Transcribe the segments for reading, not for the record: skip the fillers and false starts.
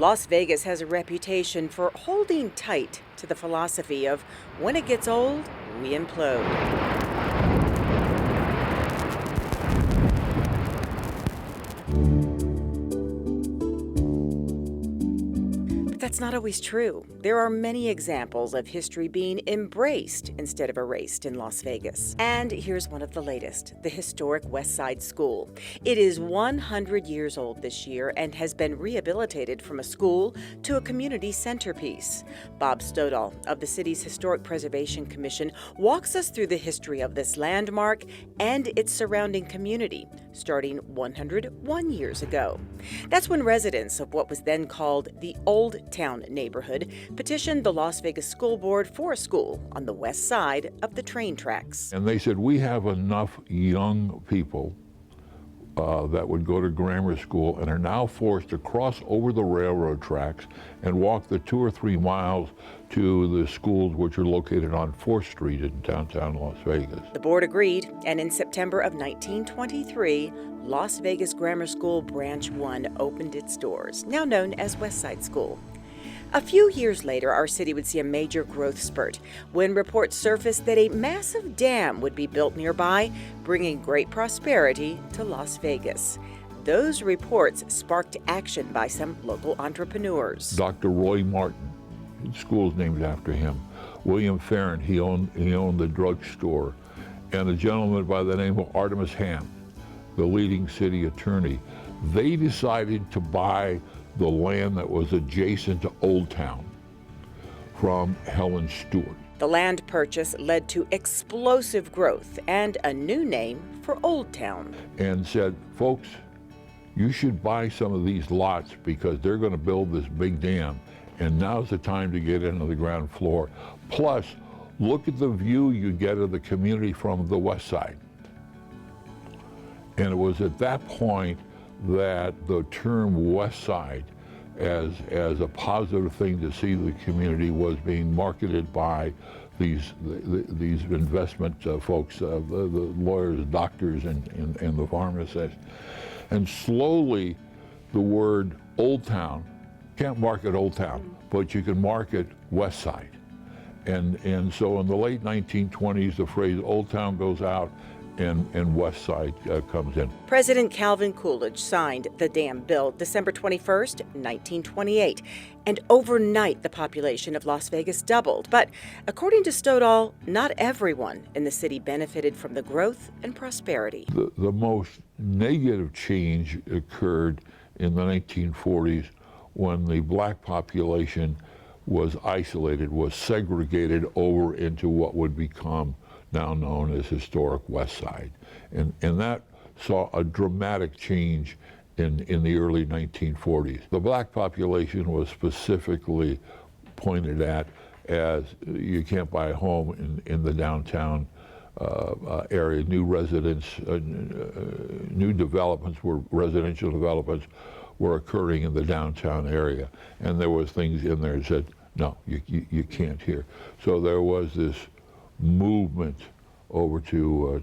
Las Vegas has a reputation for holding tight to the philosophy of when it gets old, we implode. But that's not always true. There are many examples of history being embraced instead of erased in Las Vegas. And here's one of the latest, the Historic Westside School. It is 100 years old this year and has been rehabilitated from a school to a community centerpiece. Bob Stoddall of the city's Historic Preservation Commission walks us through the history of this landmark and its surrounding community, starting 101 years ago. That's when residents of what was then called the Old Town neighborhood petitioned the Las Vegas School Board for a school on the west side of the train tracks. And they said, we have enough young people that would go to grammar school and are now forced to cross over the railroad tracks and walk the 2 or 3 miles to the schools which are located on 4th Street in downtown Las Vegas. The board agreed, and in September of 1923, Las Vegas Grammar School Branch 1 opened its doors, now known as Westside School. A few years later, our city would see a major growth spurt when reports surfaced that a massive dam would be built nearby, bringing great prosperity to Las Vegas. Those reports sparked action by some local entrepreneurs. Dr. Roy Martin, the school's named after him. William Farron, he owned the drugstore. And a gentleman by the name of Artemus Ham, the leading city attorney. They decided to buy the land that was adjacent to Old Town from Helen Stewart. The land purchase led to explosive growth and a new name for Old Town. And said, folks, you should buy some of these lots because they're going to build this big dam, and now's the time to get into the ground floor. Plus, look at the view you get of the community from the west side. And it was at that point that the term West Side as a positive thing to see the community was being marketed by these investment folks, the lawyers, doctors, and the pharmacists. And slowly the word Old Town, can't market Old Town, but you can market West Side. And so in the late 1920s, the phrase Old Town goes out and West Side comes in. President Calvin Coolidge signed the dam bill December 21st, 1928, and overnight the population of Las Vegas doubled. But according to Stoddall, not everyone in the city benefited from the growth and prosperity. The most negative change occurred in the 1940s when the black population was isolated, was segregated over into what would become now known as Historic West Side. And that saw a dramatic change in the early 1940s. The black population was specifically pointed at as you can't buy a home in the downtown area. New residents, new developments residential developments were occurring in the downtown area. And there was things in there that said, no, you can't here. So there was this movement over to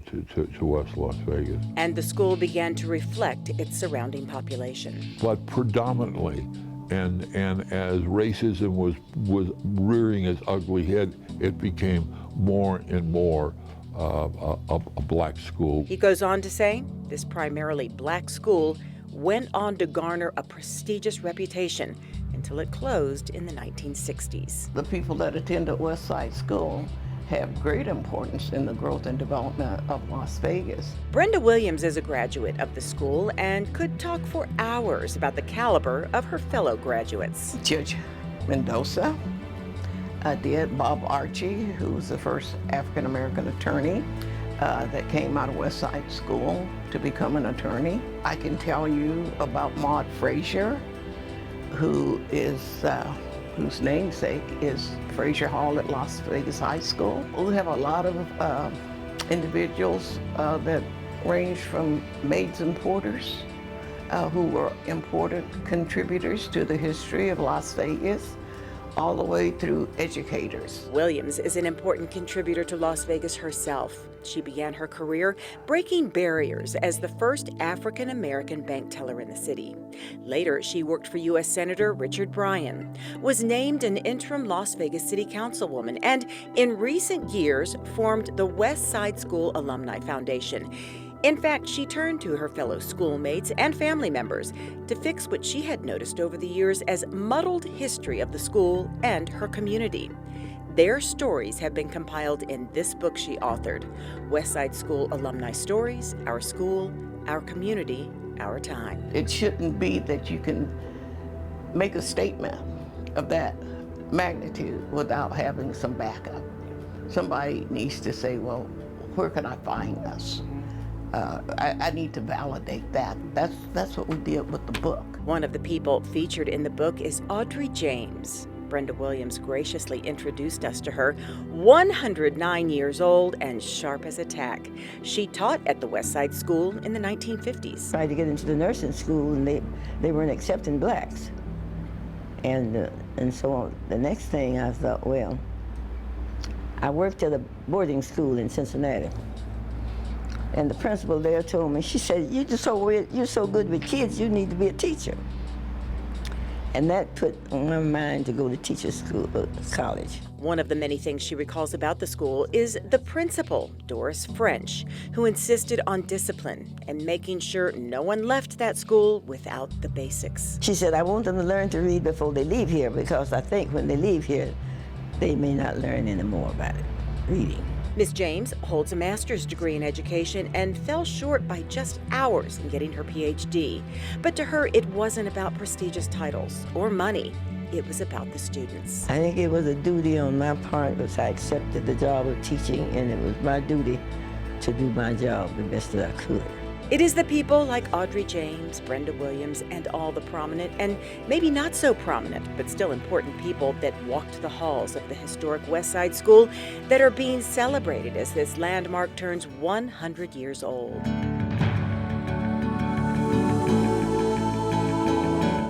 West Las Vegas. And the school began to reflect its surrounding population. But predominantly, and as racism was rearing its ugly head, it became more and more a black school. He goes on to say, this primarily black school went on to garner a prestigious reputation until it closed in the 1960s. The people that attended Westside School have great importance in the growth and development of Las Vegas. Brenda Williams is a graduate of the school and could talk for hours about the caliber of her fellow graduates. Judge Mendoza, Bob Archie, who was the first African-American attorney that came out of Westside School to become an attorney. I can tell you about Maud Frazier, who is whose namesake is Frazier Hall at Las Vegas High School. We have a lot of individuals that range from maids and porters who were important contributors to the history of Las Vegas. all the way through educators. Williams is an important contributor to Las Vegas herself. She began her career breaking barriers as the first African-American bank teller in the city. Later, she worked for U.S. Senator Richard Bryan, was named an interim Las Vegas City Councilwoman, and in recent years formed the Westside School Alumni Foundation. In fact, she turned to her fellow schoolmates and family members to fix what she had noticed over the years as muddled history of the school and her community. Their stories have been compiled in this book she authored, Westside School Alumni Stories, Our School, Our Community, Our Time. It shouldn't be that you can make a statement of that magnitude without having some backup. Somebody needs to say, well, where can I find this? I need to validate that. That's what we did with the book. One of the people featured in the book is Audrey James. Brenda Williams graciously introduced us to her, 109 years old and sharp as a tack. She taught at the Westside School in the 1950s. Tried to get into the nursing school, and they weren't accepting blacks. And so the next thing I thought, well, I worked at a boarding school in Cincinnati. And the principal there told me, she said, you're so good with kids, you need to be a teacher. And that put on my mind to go to teacher's school, college. One of the many things she recalls about the school is the principal, Doris French, who insisted on discipline and making sure no one left that school without the basics. She said, I want them to learn to read before they leave here, because I think when they leave here, they may not learn any more about it, reading. Ms. James holds a master's degree in education and fell short by just hours in getting her PhD. But to her, it wasn't about prestigious titles or money. It was about the students. I think it was a duty on my part, because I accepted the job of teaching, and it was my duty to do my job the best that I could. It is the people like Audrey James, Brenda Williams, and all the prominent and maybe not so prominent, but still important people that walked the halls of the historic Westside School that are being celebrated as this landmark turns 100 years old.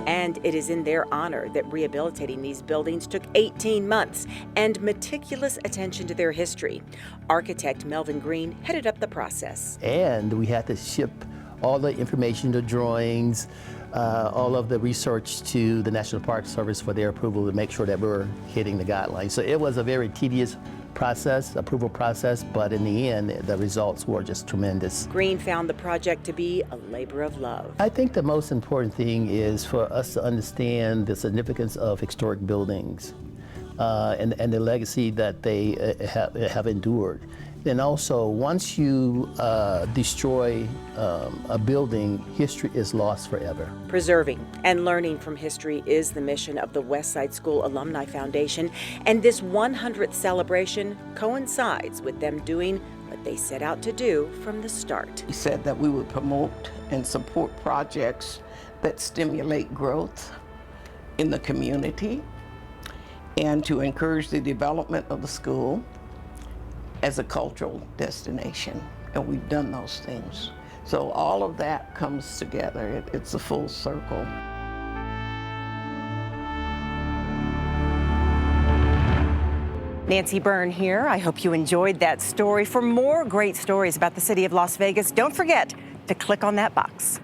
And it is in their honor that rehabilitating these buildings took 18 months and meticulous attention to their history. Architect Melvin Green headed up the process. And we had to ship all the information, the drawings, all of the research to the National Park Service for their approval to make sure that we were hitting the guidelines. So it was a very tedious approval process, but in the end, the results were just tremendous. Green found the project to be a labor of love. I think the most important thing is for us to understand the significance of historic buildings and the legacy that they have endured. And also, once you destroy a building, history is lost forever. Preserving and learning from history is the mission of the Westside School Alumni Foundation, and this 100th celebration coincides with them doing what they set out to do from the start. We said that we would promote and support projects that stimulate growth in the community and to encourage the development of the school as a cultural destination, and we've done those things. So all of that comes together. It's a full circle. Nancy Byrne here. I hope you enjoyed that story. For more great stories about the city of Las Vegas, don't forget to click on that box.